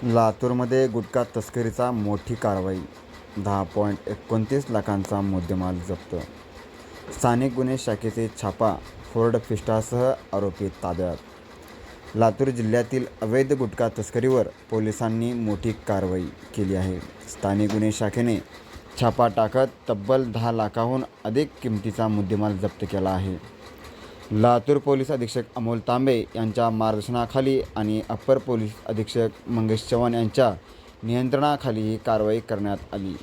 लातूरमध्ये गुटखा तस्करीचा मोठी कारवाई, 10.29 लाखांचा मुद्देमाल जप्त. स्थानिक गुन्हे शाखेचे छापा, फोर्ड फिस्टासह आरोपी ताब्यात. लातूर जिल्ह्यातील अवैध गुटखा तस्करीवर पोलिसांनी मोठी कारवाई केली आहे. स्थानिक गुन्हे शाखेने छापा टाकत तब्बल 10 लाखांहून अधिक किमतीचा मुद्देमाल जप्त केला आहे. लातूर पोलीस अधीक्षक अमोल तांबे यांच्या मार्गदर्शनाखाली आणि अप्पर पोलीस अधीक्षक मंगेश चव्हाण यांच्या नियंत्रणाखाली ही कारवाई करण्यात आली.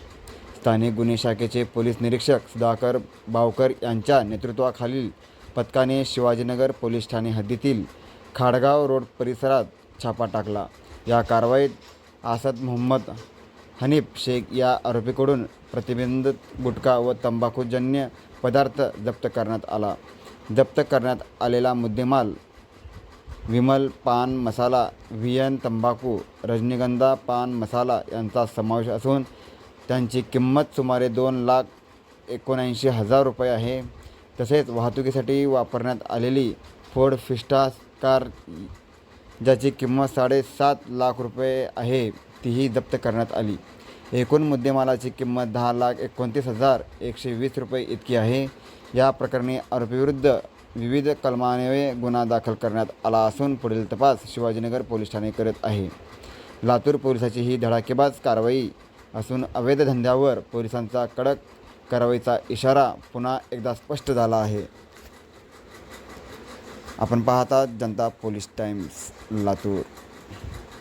स्थानिक गुन्हे शाखेचे पोलीस निरीक्षक सुधाकर बावकर यांच्या नेतृत्वाखालील पथकाने शिवाजीनगर पोलीस ठाणे हद्दीतील खाडगाव रोड परिसरात छापा टाकला. या कारवाईत आसद मोहम्मद हनीफ शेख या आरोपीकडून प्रतिबंधित गुटखा व तंबाखूजन्य पदार्थ जप्त करण्यात आला. जप्त करण्यात आलेला मुद्देमाल विमल पान मसाला, व्हीएन तंबाखू, रजनीगंधा पान मसाला यांचा समावेश असून त्यांची किंमत सुमारे 2,79,000 रुपये आहे. तसेच वाहतुकीसाठी वापरण्यात आलेली फोर्ड फिस्टा कार, ज्याची किंमत 7.5 लाख रुपये आहे, तीही जप्त करण्यात आली. एकूण मुद्देमालाची किंमत 10,29,120 रुपये इतकी आहे. या प्रकरणी आरोपीविरुद्ध विविध कलमान्वये गुन्हा दाखल करण्यात आला असून पुढील तपास शिवाजीनगर पोलीस ठाणे करत आहे. लातूर पोलिसांची ही धडाकेबाज कारवाई असून अवैध धंद्यावर पोलिसांचा कडक कारवाईचा इशारा पुन्हा एकदा स्पष्ट झाला आहे. आपण पाहता जनता पोलीस टाइम्स लातूर.